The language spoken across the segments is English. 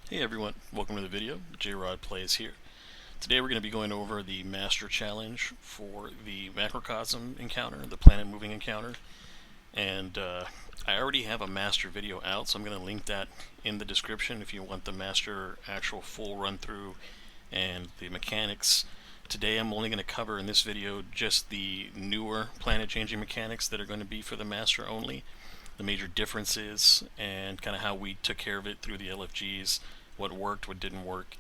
Hey everyone, welcome to the video. J-Rod Plays here. Today we're going to be going over the Master Challenge for the Macrocosm encounter, the planet moving encounter. And I already have a Master video out, so I'm going to link that in the description if you want the Master actual full run through and the mechanics. Today I'm only going to cover in this video just the newer planet changing mechanics that are going to be for the Master only, the major differences, and kind of how we took care of it through the LFGs, what worked, what didn't work,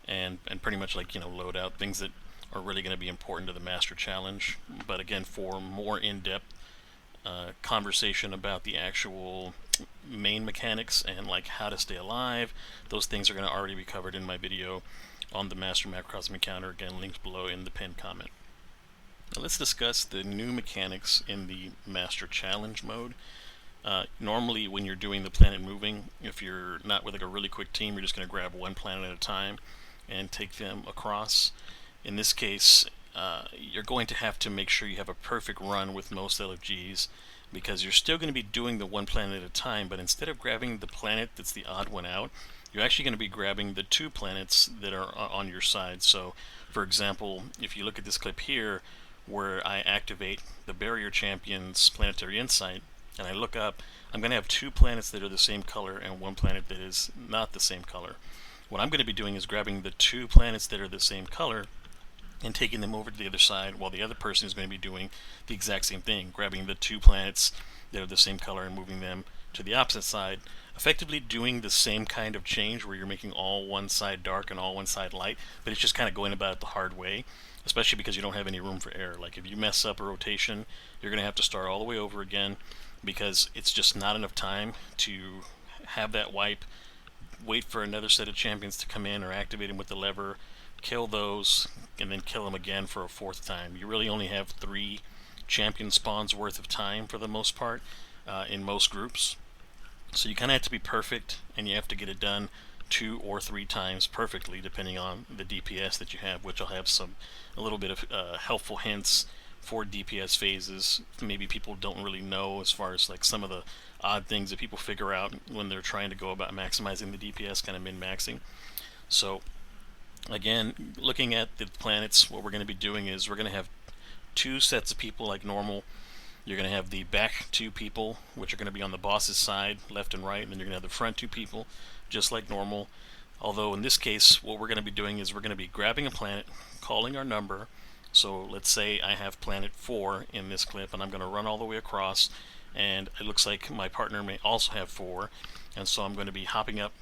and pretty much like, load out things that are really going to be important to the Master Challenge. But again, for more in-depth conversation about the actual main mechanics and like how to stay alive, those things are going to already be covered in my video on the Master Macrocosm encounter, again linked below in the pinned comment. Now let's discuss the new mechanics in the Master Challenge mode. Normally when you're doing the planet moving, if you're not with like a really quick team, you're just going to grab one planet at a time and take them across. In this case, you're going to have to make sure you have a perfect run with most LFGs, because you're still going to be doing the one planet at a time, but instead of grabbing the planet that's the odd one out, you're actually going to be grabbing the two planets that are on your side. So for example, if you look at this clip here where I activate the Barrier Champion's Planetary Insight and I look up, I'm going to have two planets that are the same color and one planet that is not the same color. What I'm going to be doing is grabbing the two planets that are the same color and taking them over to the other side, while the other person is going to be doing the exact same thing, grabbing the two planets that are the same color and moving them to the opposite side, effectively doing the same kind of change where you're making all one side dark and all one side light, but it's just kind of going about it the hard way, especially because you don't have any room for error. Like if you mess up a rotation, you're going to have to start all the way over again, because it's just not enough time to have that wipe, wait for another set of champions to come in or activate them with the lever, kill those, and then kill them again for a fourth time. You really only have 3 champion spawns worth of time for the most part in most groups. So you kind of have to be perfect, and you have to get it done 2 or 3 times perfectly, depending on the DPS that you have, which I'll have a little bit of helpful hints for DPS phases. Maybe people don't really know, as far as like some of the odd things that people figure out when they're trying to go about maximizing the DPS, kind of min-maxing. So again, looking at the planets, what we're going to be doing is we're going to have 2 sets of people like normal. You're going to have the back 2 people, which are going to be on the boss's side, left and right, and then you're going to have the front 2 people, just like normal. Although in this case, what we're going to be doing is we're going to be grabbing a planet, calling our number. So let's say I have planet 4 in this clip, and I'm going to run all the way across, and it looks like my partner may also have 4, and so I'm going to be hopping up,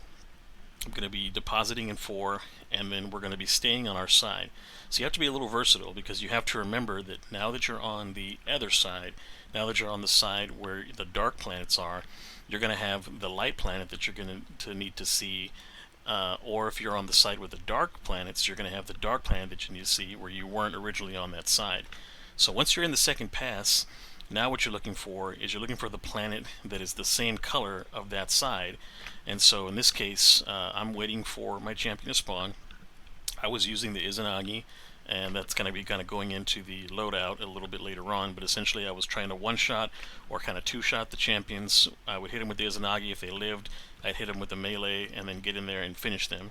I'm going to be depositing in 4, and then we're going to be staying on our side. So you have to be a little versatile, because you have to remember that now that you're on the other side, now that you're on the side where the dark planets are, you're going to have the light planet that you're going to need to see, or if you're on the side with the dark planets, you're going to have the dark planet that you need to see where you weren't originally on that side. So once you're in the second pass, now what you're looking for is you're looking for the planet that is the same color of that side. And so in this case, I'm waiting for my champion to spawn. I was using the Izanagi, and that's going to be kind of going into the loadout a little bit later on, but essentially I was trying to one-shot or kind of two-shot the champions. I would hit them with the Izanagi if they lived, I'd hit them with the melee, and then get in there and finish them.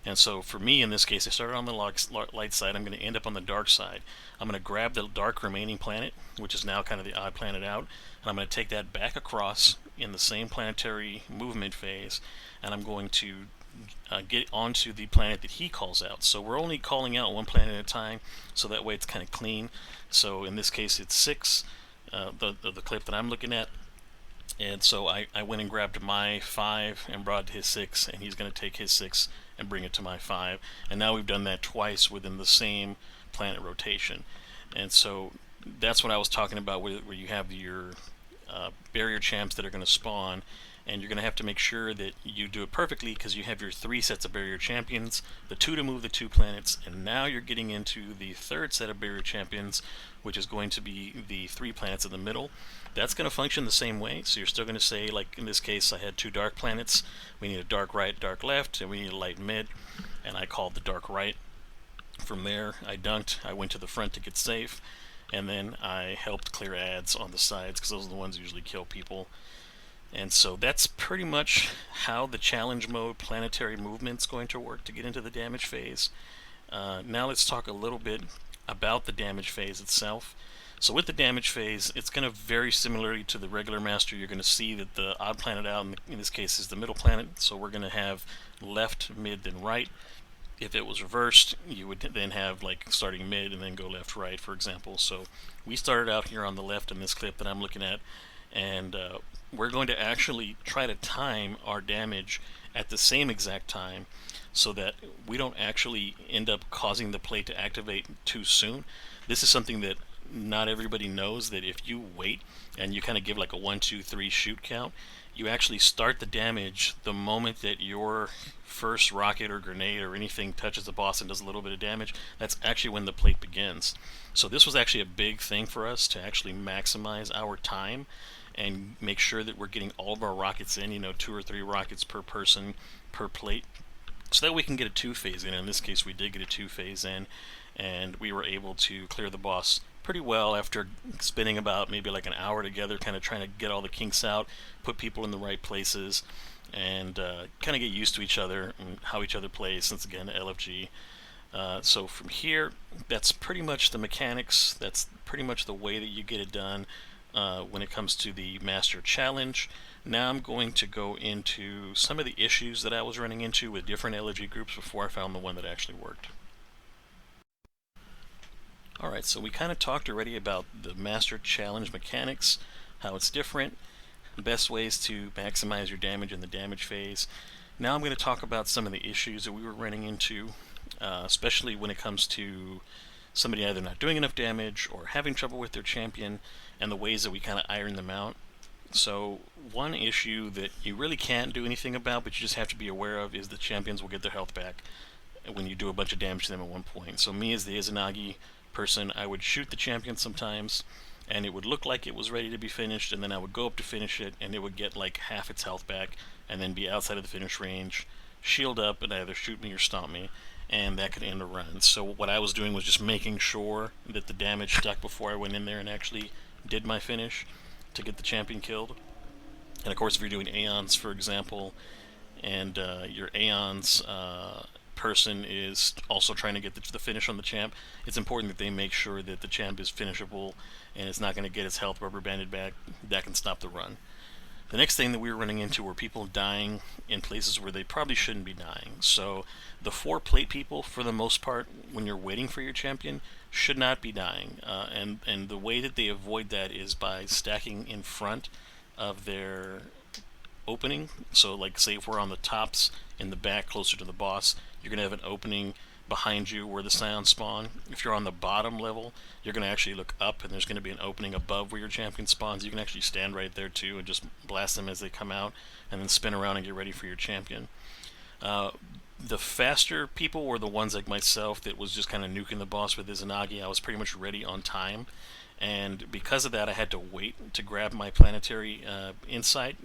And so for me in this case, I started on the light side, I'm going to end up on the dark side. I'm going to grab the dark remaining planet, which is now kind of the odd planet out, and I'm going to take that back across in the same planetary movement phase, and I'm going to get onto the planet that he calls out. So we're only calling out one planet at a time, so that way it's kind of clean. So in this case it's 6, the clip that I'm looking at, and so I went and grabbed my 5 and brought his 6, and he's going to take his 6 and bring it to my 5, and now we've done that twice within the same planet rotation. And so that's what I was talking about, where you have your barrier champs that are going to spawn, and you're going to have to make sure that you do it perfectly, because you have your 3 sets of barrier champions, the 2 to move the 2 planets, and now you're getting into the 3rd set of barrier champions, which is going to be the 3 planets in the middle. That's going to function the same way, so you're still going to say, like in this case I had 2 dark planets, we need a dark right, dark left, and we need a light mid, and I called the dark right. From there I dunked, I went to the front to get safe, and then I helped clear ads on the sides, because those are the ones that usually kill people. And so that's pretty much how the challenge mode planetary movement's going to work to get into the damage phase. Now let's talk a little bit about the damage phase itself. So with the damage phase, it's going to very similarly to the regular master. You're going to see that the odd planet out, in this case, is the middle planet. So we're going to have left, mid, then right. If it was reversed, you would then have like starting mid and then go left, right, for example. So we started out here on the left in this clip that I'm looking at, and we're going to actually try to time our damage at the same exact time so that we don't actually end up causing the plate to activate too soon. This is something that not everybody knows, that if you wait and you kind of give like a 1, 2, 3 shoot count, you actually start the damage the moment that your first rocket or grenade or anything touches the boss and does a little bit of damage. That's actually when the plate begins. So this was actually a big thing for us to actually maximize our time and make sure that we're getting all of our rockets in, 2 or 3 rockets per person per plate, so that we can get a 2-phase in. In this case, we did get a 2-phase in, and we were able to clear the boss pretty well after spending about maybe like an hour together, kind of trying to get all the kinks out, put people in the right places, and kind of get used to each other and how each other plays, since again, LFG. So from here, that's pretty much the mechanics. That's pretty much the way that you get it done when it comes to the Master Challenge. Now I'm going to go into some of the issues that I was running into with different LFG groups before I found the one that actually worked. Alright, so we kind of talked already about the Master Challenge mechanics, how it's different, the best ways to maximize your damage in the damage phase. Now I'm going to talk about some of the issues that we were running into, especially when it comes to somebody either not doing enough damage or having trouble with their champion, and the ways that we kind of iron them out. So one issue that you really can't do anything about, but you just have to be aware of, is the champions will get their health back when you do a bunch of damage to them at one point. So me as the Izanagi person, I would shoot the champion sometimes, and it would look like it was ready to be finished, and then I would go up to finish it, and it would get like half its health back, and then be outside of the finish range, shield up, and either shoot me or stomp me, and that could end a run. So what I was doing was just making sure that the damage stuck before I went in there and actually did my finish to get the champion killed. And of course, if you're doing Aeons, for example, and your Aeons person is also trying to get the finish on the champ, it's important that they make sure that the champ is finishable and it's not going to get its health rubber banded back. That can stop the run. The next thing that we were running into were people dying in places where they probably shouldn't be dying. So the 4 plate people, for the most part, when you're waiting for your champion, should not be dying. And the way that they avoid that is by stacking in front of their opening. So like say if we're on the tops in the back closer to the boss, you're going to have an opening behind you where the scions spawn. If you're on the bottom level, you're going to actually look up and there's going to be an opening above where your champion spawns. You can actually stand right there too and just blast them as they come out, and then spin around and get ready for your champion. The faster people were the ones like myself that was just kind of nuking the boss with Izanagi. I was pretty much ready on time, and because of that I had to wait to grab my planetary insight.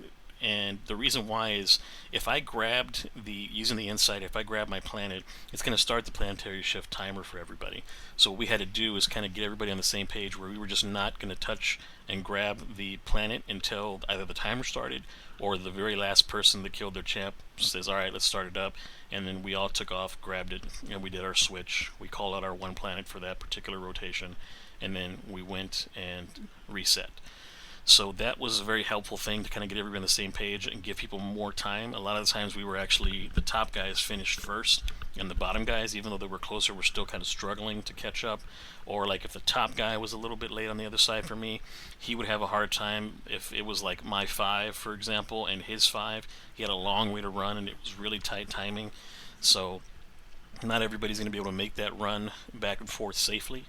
And the reason why is, if I grabbed using the insight, if I grab my planet, it's going to start the planetary shift timer for everybody. So what we had to do is kind of get everybody on the same page, where we were just not going to touch and grab the planet until either the timer started or the very last person that killed their champ says, alright, let's start it up. And then we all took off, grabbed it, and we did our switch. We called out our one planet for that particular rotation, and then we went and reset. So that was a very helpful thing to kind of get everybody on the same page and give people more time. A lot of the times we were actually, the top guys finished first, and the bottom guys, even though they were closer, were still kind of struggling to catch up. Or like if the top guy was a little bit late on the other side for me, he would have a hard time. If it was like my 5, for example, and his 5, he had a long way to run and it was really tight timing. So not everybody's going to be able to make that run back and forth safely.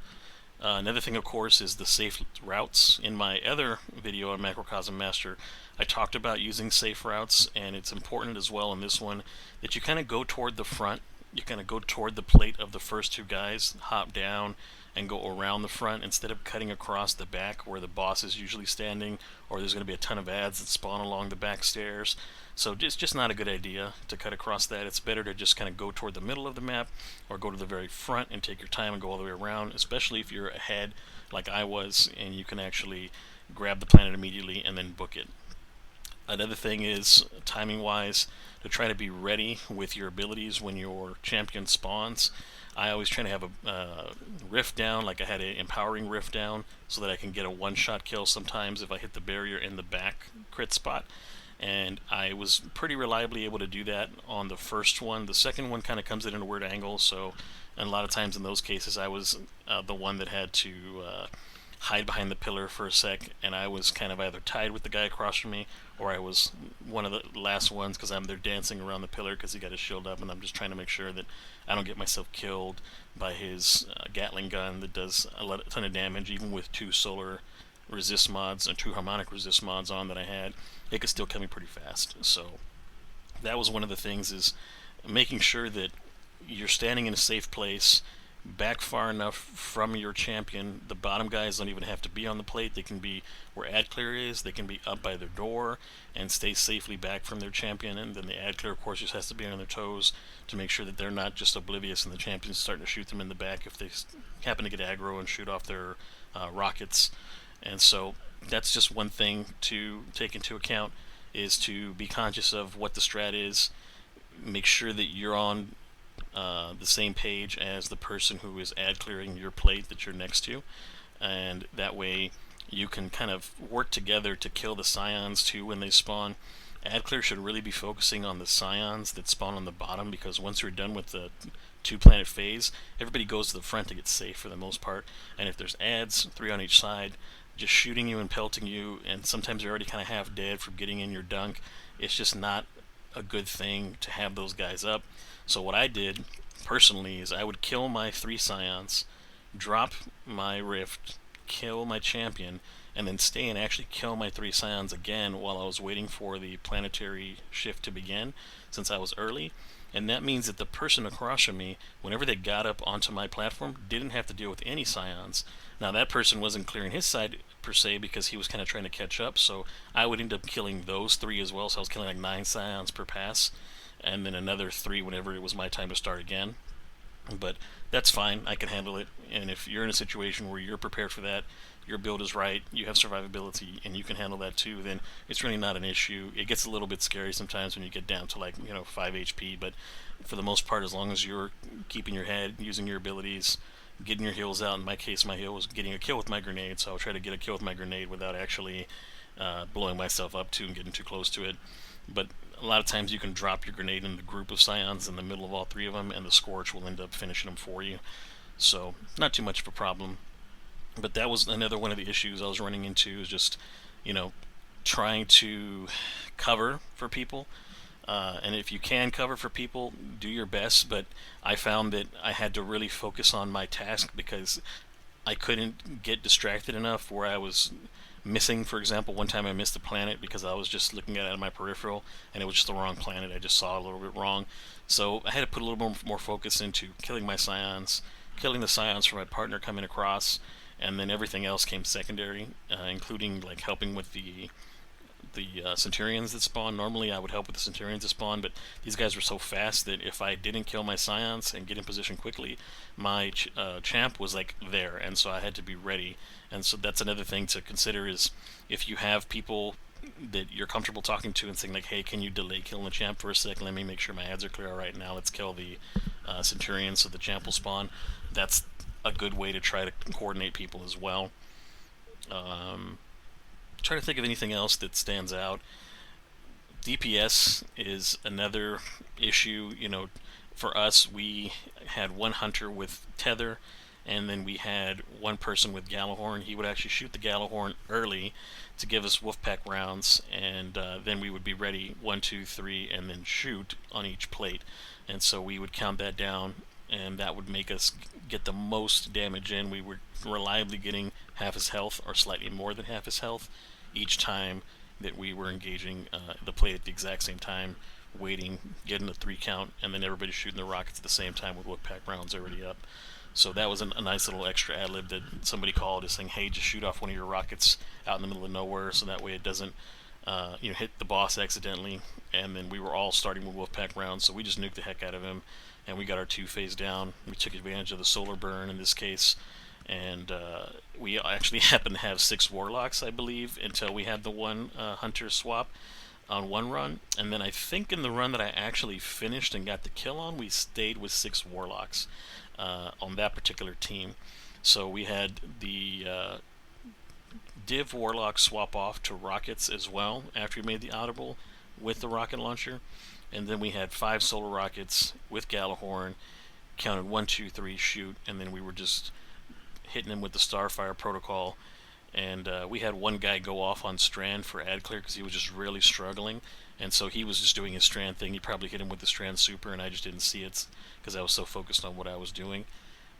Another thing, of course, is the safe routes. In my other video on MACROCOSM Master, I talked about using safe routes, and it's important as well in this one that you kind of go toward the front. You kind of go toward the plate of the first 2 guys, hop down, and go around the front instead of cutting across the back where the boss is usually standing, or there's going to be a ton of ads that spawn along the back stairs. So it's just not a good idea to cut across that. It's better to just kind of go toward the middle of the map, or go to the very front and take your time and go all the way around, especially if you're ahead like I was and you can actually grab the planet immediately and then book it. Another thing is, timing wise, to try to be ready with your abilities when your champion spawns. I always try to have a rift down, like I had an empowering rift down, so that I can get a one-shot kill sometimes if I hit the barrier in the back crit spot. And I was pretty reliably able to do that on the first one. The second one kind of comes in a weird angle, so and a lot of times in those cases I was the one that had to hide behind the pillar for a sec, and I was kind of either tied with the guy across from me, or I was one of the last ones because I'm there dancing around the pillar because he got his shield up, and I'm just trying to make sure that I don't get myself killed by his Gatling gun that does a ton of damage, even with 2 solar resist mods and 2 harmonic resist mods on that I had. It could still kill me pretty fast. So that was one of the things, is making sure that you're standing in a safe place, back far enough from your champion. The bottom guys don't even have to be on the plate. They can be where ad clear is. They can be up by their door and stay safely back from their champion. And then the ad clear, of course, just has to be on their toes to make sure that they're not just oblivious and the champion's starting to shoot them in the back if they happen to get aggro and shoot off their rockets. And so that's just one thing to take into account, is to be conscious of what the strat is. Make sure that you're on the same page as the person who is ad clearing your plate that you're next to, and that way you can kind of work together to kill the scions too when they spawn. Ad clear should really be focusing on the scions that spawn on the bottom, because once you're done with the 2-planet phase, everybody goes to the front to get safe for the most part, and if there's ads, 3 on each side, just shooting you and pelting you, and sometimes you're already kind of half dead from getting in your dunk, it's just not a good thing to have those guys up. So what I did personally is I would kill my 3 scions, drop my rift, kill my champion, and then stay and actually kill my 3 scions again while I was waiting for the planetary shift to begin, since I was early. And that means that the person across from me, whenever they got up onto my platform, didn't have to deal with any scions. Now that person wasn't clearing his side per se because he was kind of trying to catch up, so I would end up killing those 3 as well, so I was killing like 9 scions per pass, and then another 3 whenever it was my time to start again. But that's fine, I can handle it, and if you're in a situation where you're prepared for that, your build is right, you have survivability, and you can handle that too, then it's really not an issue. It gets a little bit scary sometimes when you get down to, like, 5 HP, but for the most part, as long as you're keeping your head, using your abilities, getting your heals out. In my case, my heal was getting a kill with my grenade, so I'll try to get a kill with my grenade without actually blowing myself up too and getting too close to it. But a lot of times you can drop your grenade in the group of scions in the middle of all 3 of them, and the Scorch will end up finishing them for you. So not too much of a problem. But that was another one of the issues I was running into, is just, trying to cover for people. And if you can cover for people, do your best, but I found that I had to really focus on my task because I couldn't get distracted enough where I was missing. For example, one time I missed a planet because I was just looking at it on my peripheral and it was just the wrong planet. I just saw a little bit wrong. So I had to put a little more focus into killing my scions, killing the scions for my partner coming across, and then everything else came secondary, including like helping with the Centurions that spawn. Normally I would help with the Centurions that spawn, but these guys were so fast that if I didn't kill my scions and get in position quickly, my champ was like there, and so I had to be ready. And so that's another thing to consider, is if you have people that you're comfortable talking to and saying like, hey, can you delay killing the champ for a sec, let me make sure my ads are clear. Alright, now let's kill the Centurion so the champ will spawn. That's a good way to try to coordinate people as well. Try to think of anything else that stands out. DPS is another issue. For us, we had one hunter with tether, and then we had one person with Gallahorn. He would actually shoot the Gallahorn early to give us Wolfpack rounds, and then we would be ready 1, 2, 3, and then shoot on each plate. And so we would count that down, and that would make us get the most damage in. We were reliably getting half his health, or slightly more than half his health, each time that we were engaging the plate at the exact same time, waiting, getting a 3 count, and then everybody shooting the rockets at the same time with Wolfpack rounds already up. So that was a nice little extra ad-lib that somebody called, is saying, hey, just shoot off one of your rockets out in the middle of nowhere, so that way it doesn't hit the boss accidentally. And then we were all starting with Wolfpack rounds, so we just nuked the heck out of him, and we got our 2 phase down. We took advantage of the solar burn in this case, and we actually happened to have 6 warlocks, I believe, until we had the one hunter swap. on one run, and then I think in the run that I actually finished and got the kill on, we stayed with 6 warlocks on that particular team. So we had the div warlock swap off to rockets as well after we made the audible with the rocket launcher, and then we had 5 solar rockets with Gallahorn, counted 1, 2, 3, shoot, and then we were just hitting him with the Starfire protocol. And we had one guy go off on Strand for ad clear because he was just really struggling, and so he was just doing his Strand thing. He probably hit him with the Strand super, and I just didn't see it because I was so focused on what I was doing.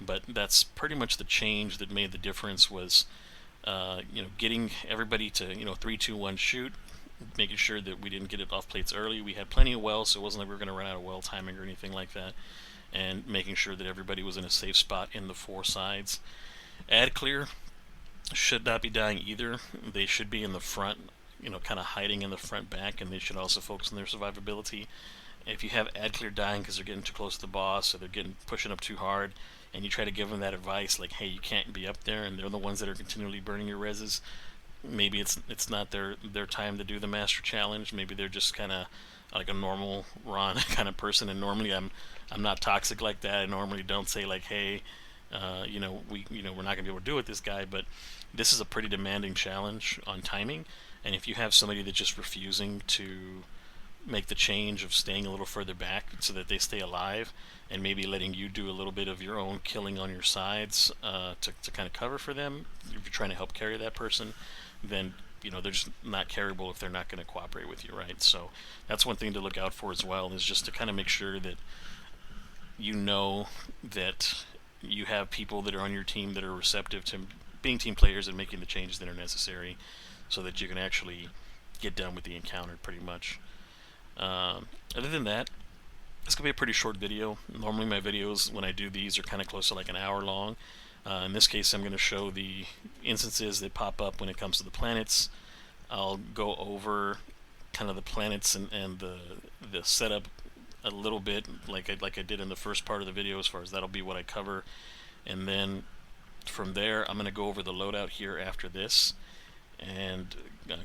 But that's pretty much the change that made the difference was, getting everybody to 3, 2, 1 shoot, making sure that we didn't get it off plates early. We had plenty of wells, so it wasn't like we were going to run out of well timing or anything like that, and making sure that everybody was in a safe spot in the 4 sides. Ad clear should not be dying either. They should be in the front, kind of hiding in the front back, and they should also focus on their survivability. If you have ad clear dying because they're getting too close to the boss, or they're pushing up too hard, and you try to give them that advice like, hey, you can't be up there, and they're the ones that are continually burning your reses, maybe it's not their time to do the master challenge. Maybe they're just kind of like a normal Ron kind of person, and normally I'm not toxic like that. I normally don't say like, hey, we're not gonna be able to do it with this guy, but this is a pretty demanding challenge on timing, and if you have somebody that's just refusing to make the change of staying a little further back so that they stay alive, and maybe letting you do a little bit of your own killing on your sides to kind of cover for them, if you're trying to help carry that person, then they're just not carryable if they're not going to cooperate with you, right? So that's one thing to look out for as well, is just to kind of make sure that that you have people that are on your team that are receptive to being team players and making the changes that are necessary so that you can actually get done with the encounter pretty much. Other than that, this could be a pretty short video. Normally my videos when I do these are kind of close to like an hour long. In this case I'm going to show the instances that pop up when it comes to the planets. I'll go over kind of the planets and the setup a little bit like I did in the first part of the video, as far as that'll be what I cover, and then from there I'm going to go over the loadout here after this and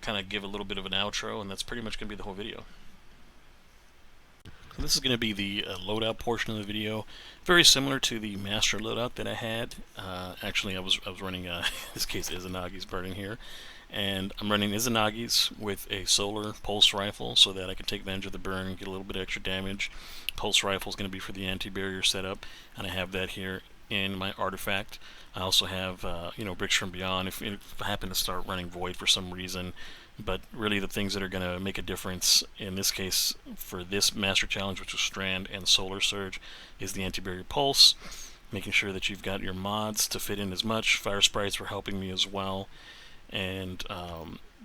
kind of give a little bit of an outro, and that's pretty much going to be the whole video. So this is going to be the loadout portion of the video, very similar to the master loadout that I had. Actually I was running in this case Izanagi's burning here, and I'm running Izanagi's with a solar pulse rifle so that I can take advantage of the burn and get a little bit extra damage. Pulse rifle is going to be for the anti-barrier setup, and I have that here in my artifact. I also have Bricks from Beyond if I happen to start running Void for some reason. But really the things that are going to make a difference in this case for this master challenge, which is Strand and Solar Surge, is the anti-barrier pulse, making sure that you've got your mods to fit in as much. Fire sprites were helping me as well, and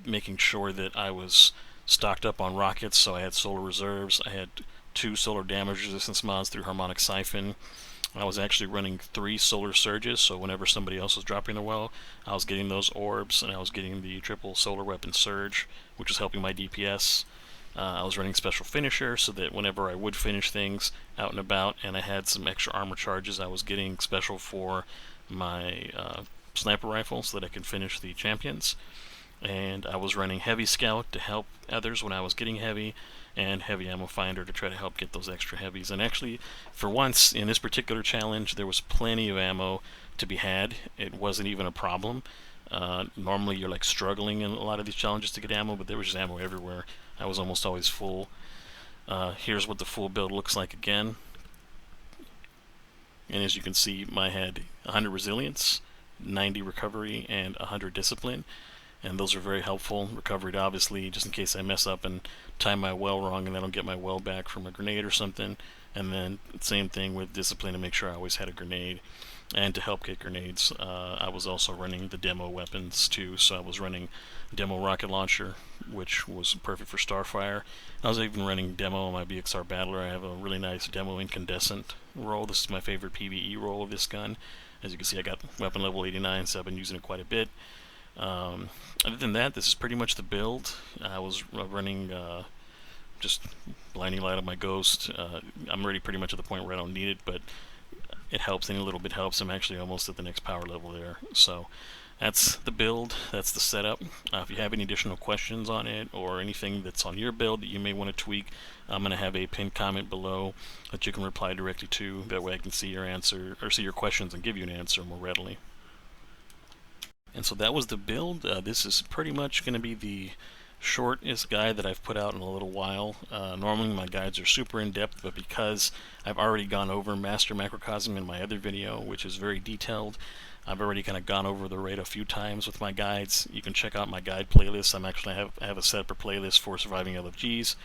making sure that I was stocked up on rockets, so I had solar reserves. I had 2 solar damage resistance mods through Harmonic Siphon. I was actually running 3 solar surges, so whenever somebody else was dropping the well, I was getting those orbs, and I was getting the triple solar weapon surge, which was helping my DPS. I was running special finisher, so that whenever I would finish things out and about, and I had some extra armor charges, I was getting special for my sniper rifle, so that I could finish the champions. And I was running heavy scout to help others when I was getting heavy, and heavy ammo finder to try to help get those extra heavies. And actually, for once in this particular challenge, there was plenty of ammo to be had. It wasn't even a problem. Normally you're like struggling in a lot of these challenges to get ammo, but there was just ammo everywhere. I was almost always full. Here's what the full build looks like again. And as you can see, I had 100 resilience, 90 recovery, and 100 discipline. And those are very helpful. Recovery, obviously, just in case I mess up and time my well wrong and I don't get my well back from a grenade or something. And then same thing with discipline, to make sure I always had a grenade. And to help get grenades, I was also running the demo weapons too. So I was running demo rocket launcher, which was perfect for Starfire. I was even running demo on my BXR Battler. I have a really nice demo incandescent roll. This is my favorite PvE roll of this gun. As you can see, I got weapon level 89, so I've been using it quite a bit. Other than that, this is pretty much the build. I was running just blinding light on my ghost. I'm already pretty much at the point where I don't need it, but it helps. Any little bit helps. I'm actually almost at the next power level there. So that's the build, that's the setup. If you have any additional questions on it or anything that's on your build that you may want to tweak, I'm going to have a pinned comment below that you can reply directly to. That way I can see your answer, or see your questions and give you an answer more readily. And so that was the build. This is pretty much going to be the shortest guide that I've put out in a little while. Normally my guides are super in-depth, but because I've already gone over Master Macrocosm in my other video, which is very detailed, I've already kind of gone over the raid a few times with my guides. You can check out my guide playlist. I have a separate playlist for surviving LFGs.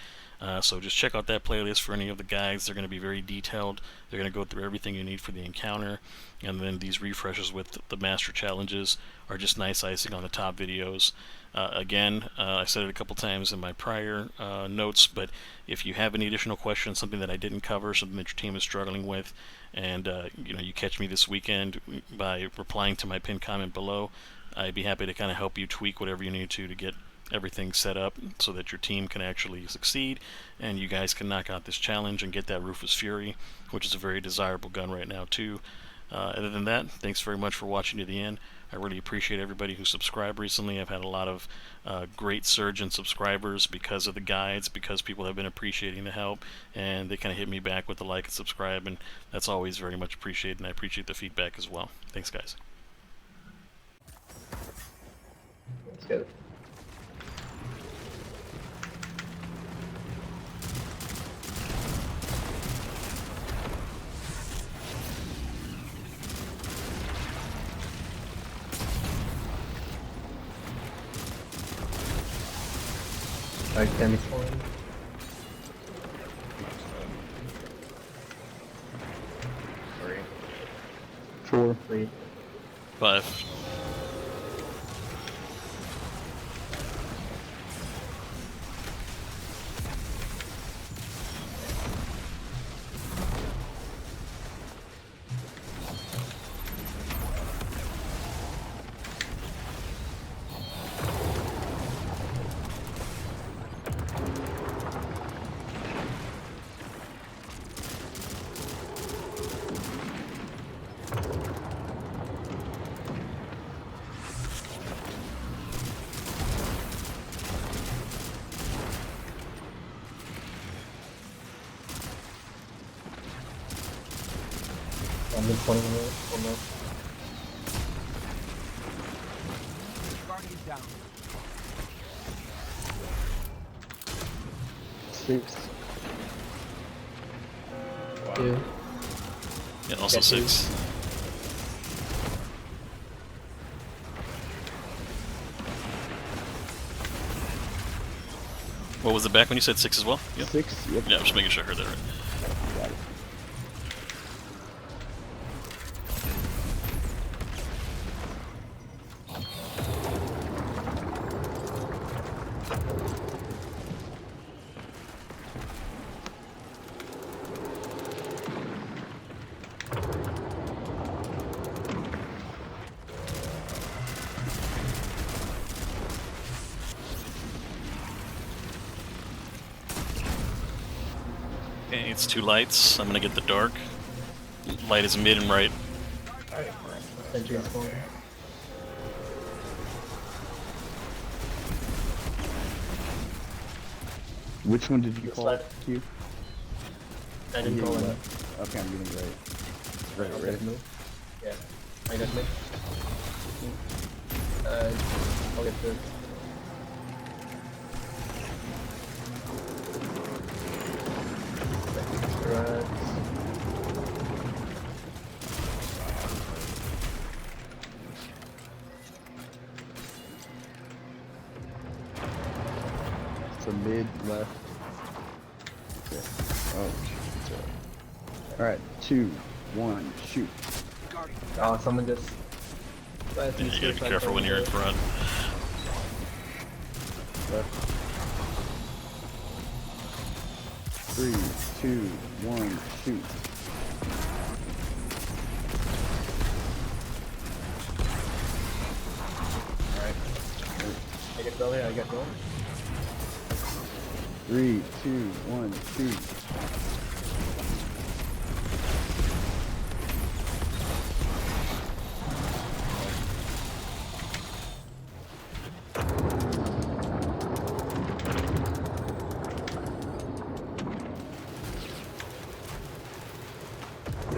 So just check out that playlist for any of the guides. They're going to be very detailed. They're going to go through everything you need for the encounter. And then these refreshes with the master challenges are just nice icing on the top videos. Again, I said it a couple times in my prior notes, but if you have any additional questions, something that I didn't cover, something that your team is struggling with, and you catch me this weekend by replying to my pinned comment below, I'd be happy to kind of help you tweak whatever you need to get everything set up so that your team can actually succeed and you guys can knock out this challenge and get that Rufus Fury, which is a very desirable gun right now too. Other than that, thanks very much for watching to the end. I really appreciate everybody who subscribed recently. I've had a lot of great surge in subscribers because of the guides, because people have been appreciating the help, and they kind of hit me back with the like and subscribe, and that's always very much appreciated, and I appreciate the feedback as well. Thanks, guys. Let's go. Like 10 is fine. 3. 4. 3. 5. I'm in 20 minutes almost. Guardian down. 6. Wow. 2. Yeah, also 6. What was it back when you said 6 as well? Yep. 6? Yep. Yeah, I'm just making sure I heard that right. Got it. Okay, it's 2 lights. I'm gonna get the dark. Light is mid and right. Alright, sentry is fine. Which one did you This call? side. Q? I didn't call it. Okay, I'm getting right. Right, Right, right. right. Move. Yeah. I got me. I'll get this. Right. So mid, left. Okay. Oh, shit. Alright, 2, 1, shoot. Guardian. Oh, someone just. Yeah, you gotta be careful when you're in front. Left. 3, 2, 1, shoot. Alright. I get belly, I get going. 3, 2, 1, shoot.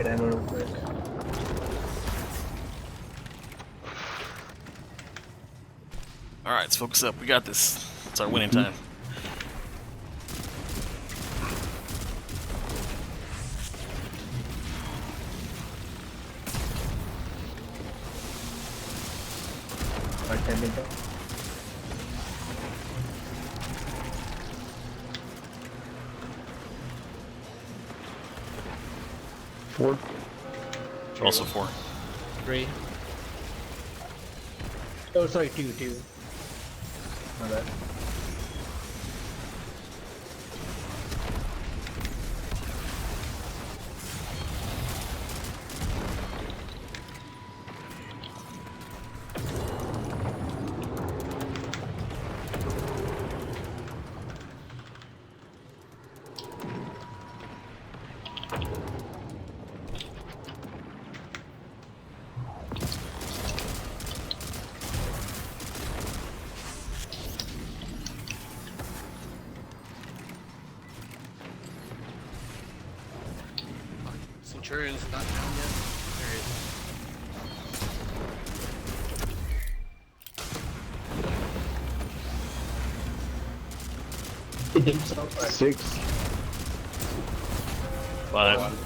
get ammo real quick. Alright, let's focus up. We got this. It's our winning time. Right time, big guy. Four. Also 4. 3. Oh, sorry, 2. My bad. Centurion's not down yet. There he is. Alright. 6. 5.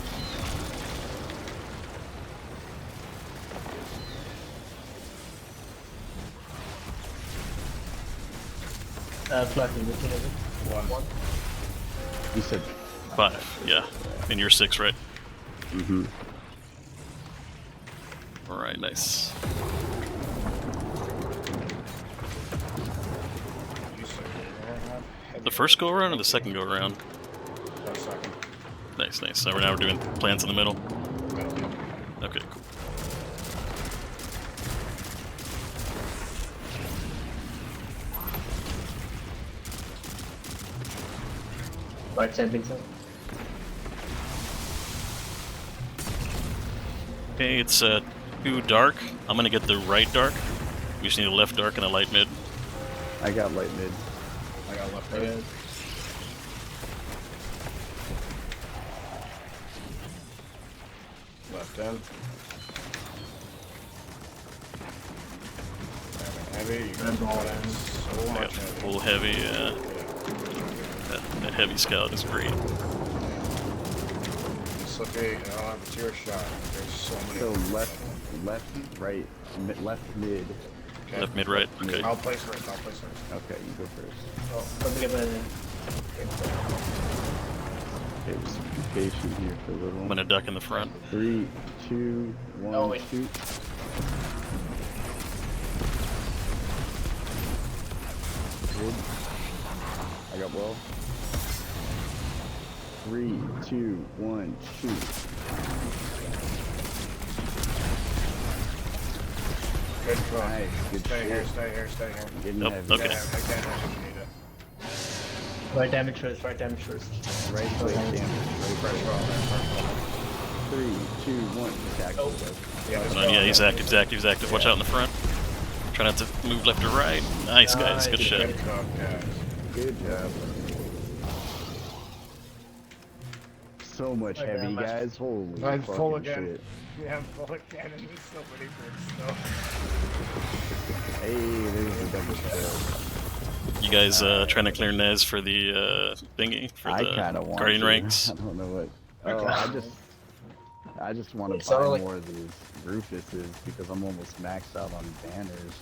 Flapping, looking at it. 1. You said. 5. Yeah. And you're 6, right? Mm-hmm. Alright, nice. The first go around or the second go around? Second. Nice, nice. So now we're doing plants in the middle. Okay, cool. Right side, big side. Okay, it's 2 dark. I'm gonna get the right dark. We just need a left dark and a light mid. I got light mid. I got left Right. right. Left end. Heavy, you got all that. So I got much heavy. full heavy. That heavy scout is great. It's okay, I don't have a tear shot. There's so many. So left, right, left mid. Okay. Left mid right. Okay. I'll place first, I'll place first. Okay, you go first. Oh, let me get my. Okay, just be patient here for a little. I'm gonna duck in the front. 3, 2, 1, Oh, wait. shoot. Good. I got well. 3, 2, 1, shoot. Good try. Nice, good Stay here, shit. stay here, stay here. Getting Nope, heavy. okay. Yeah, I can't have you need it. Right damage first, right damage first. Right click damage. Fresh roll, man, fresh roll. 3, 2, 1, attack. Oh. Yeah, Hold on, yeah, he's active, he's active, he's active. Watch out in the front. Try not to move left or right. Nice, guys. Good Nice. shot. Good job, guys. Good job. So much Okay, heavy, I'm guys. Holy I'm fucking full again. shit. Yeah, I'm full again, and there's so many bricks still. Hey, there's the double kill. You guys trying to clear Nez for the thingy? For I the kind of want Guardian to. ranks? I don't know what. Oh, I just want to It's buy alright. more of these Rufuses because I'm almost maxed out on banners.